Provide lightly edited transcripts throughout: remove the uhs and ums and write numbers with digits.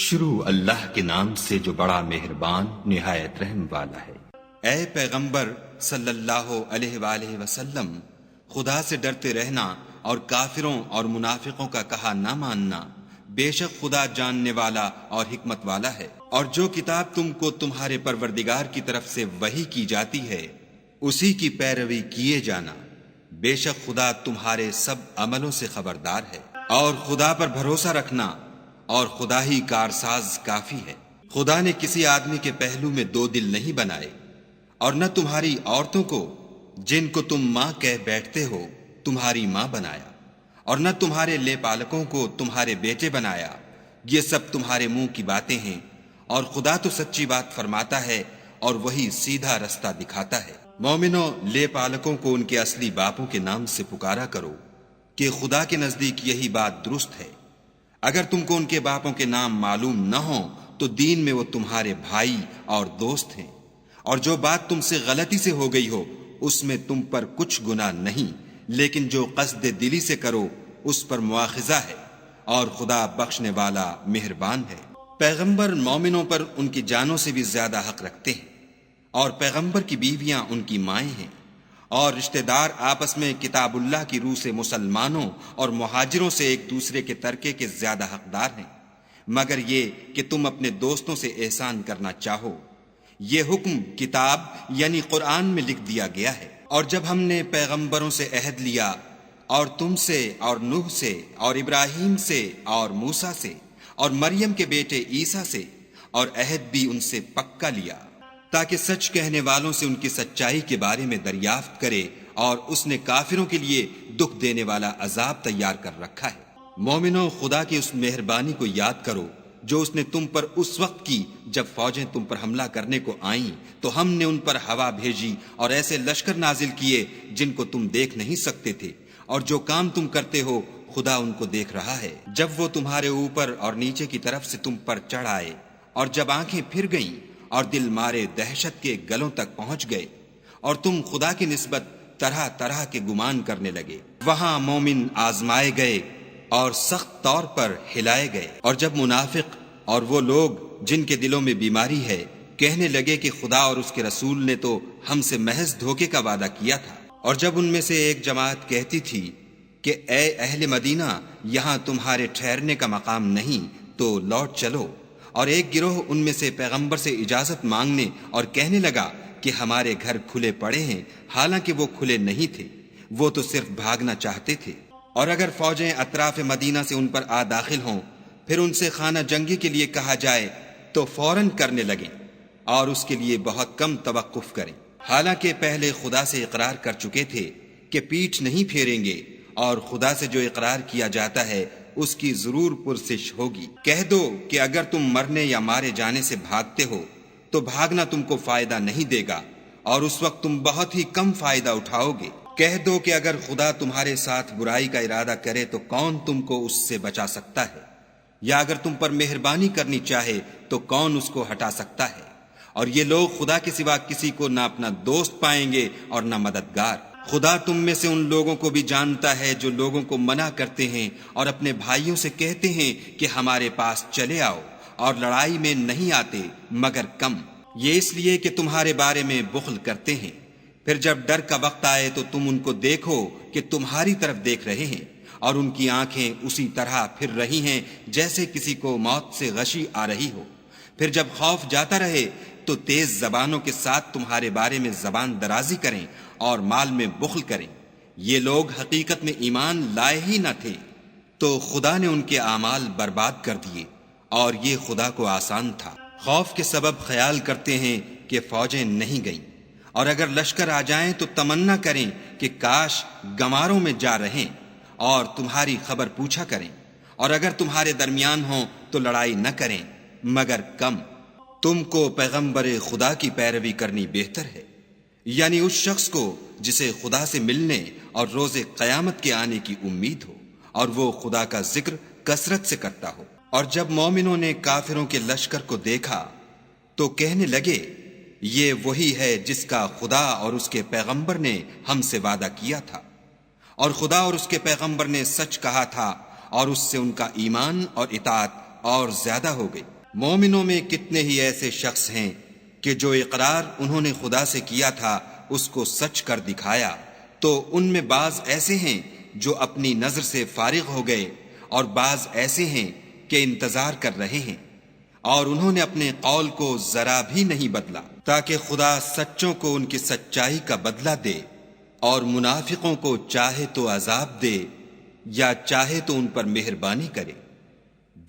شروع اللہ کے نام سے جو بڑا مہربان نہایت رحم والا ہے۔ اے پیغمبر صلی اللہ علیہ وآلہ وسلم، خدا سے ڈرتے رہنا اور کافروں اور منافقوں کا کہا نہ ماننا۔ بے شک خدا جاننے والا اور حکمت والا ہے۔ اور جو کتاب تم کو تمہارے پروردگار کی طرف سے وحی کی جاتی ہے اسی کی پیروی کیے جانا۔ بے شک خدا تمہارے سب عملوں سے خبردار ہے۔ اور خدا پر بھروسہ رکھنا، اور خدا ہی کارساز کافی ہے۔ خدا نے کسی آدمی کے پہلو میں دو دل نہیں بنائے، اور نہ تمہاری عورتوں کو جن کو تم ماں کہہ بیٹھتے ہو تمہاری ماں بنایا، اور نہ تمہارے لے پالکوں کو تمہارے بیٹے بنایا۔ یہ سب تمہارے منہ کی باتیں ہیں، اور خدا تو سچی بات فرماتا ہے اور وہی سیدھا رستہ دکھاتا ہے۔ مومنوں، لے پالکوں کو ان کے اصلی باپوں کے نام سے پکارا کرو کہ خدا کے نزدیک یہی بات درست ہے۔ اگر تم کو ان کے باپوں کے نام معلوم نہ ہوں تو دین میں وہ تمہارے بھائی اور دوست ہیں، اور جو بات تم سے غلطی سے ہو گئی ہو اس میں تم پر کچھ گناہ نہیں، لیکن جو قصد دلی سے کرو اس پر مواخذہ ہے، اور خدا بخشنے والا مہربان ہے۔ پیغمبر مومنوں پر ان کی جانوں سے بھی زیادہ حق رکھتے ہیں، اور پیغمبر کی بیویاں ان کی مائیں ہیں، اور رشتہ دار آپس میں کتاب اللہ کی روح سے مسلمانوں اور مہاجروں سے ایک دوسرے کے ترکے کے زیادہ حقدار ہیں، مگر یہ کہ تم اپنے دوستوں سے احسان کرنا چاہو۔ یہ حکم کتاب یعنی قرآن میں لکھ دیا گیا ہے۔ اور جب ہم نے پیغمبروں سے عہد لیا، اور تم سے اور نوح سے اور ابراہیم سے اور موسیٰ سے اور مریم کے بیٹے عیسیٰ سے، اور عہد بھی ان سے پکا لیا تاکہ سچ کہنے والوں سے ان کی سچائی کے بارے میں دریافت کرے، اور اس نے کافروں کے لیے دکھ دینے والا عذاب تیار کر رکھا ہے۔ مومنوں، خدا کی اس مہربانی کو یاد کرو جو اس نے تم پر اس وقت کی جب فوجیں تم پر حملہ کرنے کو آئیں تو ہم نے ان پر ہوا بھیجی اور ایسے لشکر نازل کیے جن کو تم دیکھ نہیں سکتے تھے، اور جو کام تم کرتے ہو خدا ان کو دیکھ رہا ہے۔ جب وہ تمہارے اوپر اور نیچے کی طرف سے تم پر چڑھ آئے، اور جب آنکھیں پھر گئیں اور دل مارے دہشت کے گلوں تک پہنچ گئے، اور تم خدا کی نسبت طرح طرح کے گمان کرنے لگے، وہاں مومن آزمائے گئے اور سخت طور پر ہلائے گئے۔ اور جب منافق اور وہ لوگ جن کے دلوں میں بیماری ہے کہنے لگے کہ خدا اور اس کے رسول نے تو ہم سے محض دھوکے کا وعدہ کیا تھا، اور جب ان میں سے ایک جماعت کہتی تھی کہ اے اہل مدینہ، یہاں تمہارے ٹھہرنے کا مقام نہیں تو لوٹ چلو، اور ایک گروہ ان میں سے پیغمبر سے اجازت مانگنے اور کہنے لگا کہ ہمارے گھر کھلے پڑے ہیں، حالانکہ وہ کھلے نہیں تھے، وہ تو صرف بھاگنا چاہتے تھے۔ اور اگر فوجیں اطراف مدینہ سے ان پر آ داخل ہوں، پھر ان سے خانہ جنگی کے لیے کہا جائے تو فوراً کرنے لگیں، اور اس کے لیے بہت کم توقف کریں، حالانکہ پہلے خدا سے اقرار کر چکے تھے کہ پیٹھ نہیں پھیریں گے، اور خدا سے جو اقرار کیا جاتا ہے اس کی ضرور پرسش ہوگی۔ کہہ دو کہ اگر تم مرنے یا مارے جانے سے بھاگتے ہو تو بھاگنا تم کو فائدہ نہیں دے گا، اور اس وقت تم بہت ہی کم فائدہ اٹھاؤ گے۔ کہہ دو کہ اگر خدا تمہارے ساتھ برائی کا ارادہ کرے تو کون تم کو اس سے بچا سکتا ہے، یا اگر تم پر مہربانی کرنی چاہے تو کون اس کو ہٹا سکتا ہے۔ اور یہ لوگ خدا کے سوا کسی کو نہ اپنا دوست پائیں گے اور نہ مددگار۔ خدا تم میں سے ان لوگوں کو بھی جانتا ہے جو لوگوں کو منع کرتے ہیں اور اپنے بھائیوں سے کہتے ہیں کہ ہمارے پاس چلے آؤ، اور لڑائی میں نہیں آتے مگر کم، یہ اس لیے کہ تمہارے بارے میں بخل کرتے ہیں۔ پھر جب ڈر کا وقت آئے تو تم ان کو دیکھو کہ تمہاری طرف دیکھ رہے ہیں، اور ان کی آنکھیں اسی طرح پھر رہی ہیں جیسے کسی کو موت سے غشی آ رہی ہو۔ پھر جب خوف جاتا رہے تو تیز زبانوں کے ساتھ تمہارے بارے میں زبان درازی کریں اور مال میں بخل کریں۔ یہ لوگ حقیقت میں ایمان لائے ہی نہ تھے، تو خدا نے ان کے اعمال برباد کر دیے، اور یہ خدا کو آسان تھا۔ خوف کے سبب خیال کرتے ہیں کہ فوجیں نہیں گئیں، اور اگر لشکر آ جائیں تو تمنا کریں کہ کاش گماروں میں جا رہیں، اور تمہاری خبر پوچھا کریں، اور اگر تمہارے درمیان ہوں تو لڑائی نہ کریں مگر کم۔ تم کو پیغمبر خدا کی پیروی کرنی بہتر ہے، یعنی اس شخص کو جسے خدا سے ملنے اور روز قیامت کے آنے کی امید ہو، اور وہ خدا کا ذکر کثرت سے کرتا ہو۔ اور جب مومنوں نے کافروں کے لشکر کو دیکھا تو کہنے لگے یہ وہی ہے جس کا خدا اور اس کے پیغمبر نے ہم سے وعدہ کیا تھا، اور خدا اور اس کے پیغمبر نے سچ کہا تھا، اور اس سے ان کا ایمان اور اطاعت اور زیادہ ہو گئی۔ مومنوں میں کتنے ہی ایسے شخص ہیں کہ جو اقرار انہوں نے خدا سے کیا تھا اس کو سچ کر دکھایا، تو ان میں بعض ایسے ہیں جو اپنی نظر سے فارغ ہو گئے اور بعض ایسے ہیں کہ انتظار کر رہے ہیں، اور انہوں نے اپنے قول کو ذرا بھی نہیں بدلا تاکہ خدا سچوں کو ان کی سچائی کا بدلہ دے، اور منافقوں کو چاہے تو عذاب دے یا چاہے تو ان پر مہربانی کرے۔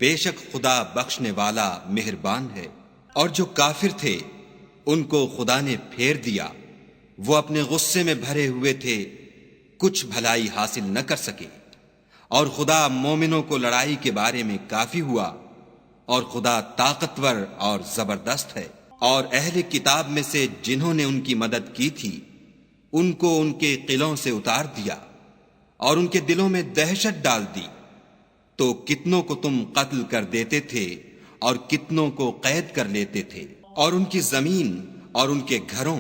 بے شک خدا بخشنے والا مہربان ہے۔ اور جو کافر تھے ان کو خدا نے پھیر دیا، وہ اپنے غصے میں بھرے ہوئے تھے، کچھ بھلائی حاصل نہ کر سکے، اور خدا مومنوں کو لڑائی کے بارے میں کافی ہوا، اور خدا طاقتور اور زبردست ہے۔ اور اہل کتاب میں سے جنہوں نے ان کی مدد کی تھی ان کو ان کے قلعوں سے اتار دیا اور ان کے دلوں میں دہشت ڈال دی، تو کتنوں کو تم قتل کر دیتے تھے اور کتنوں کو قید کر لیتے تھے، اور ان کی زمین اور ان کے گھروں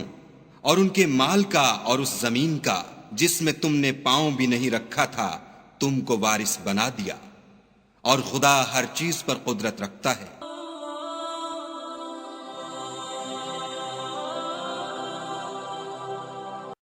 اور ان کے مال کا اور اس زمین کا جس میں تم نے پاؤں بھی نہیں رکھا تھا تم کو وارث بنا دیا، اور خدا ہر چیز پر قدرت رکھتا ہے۔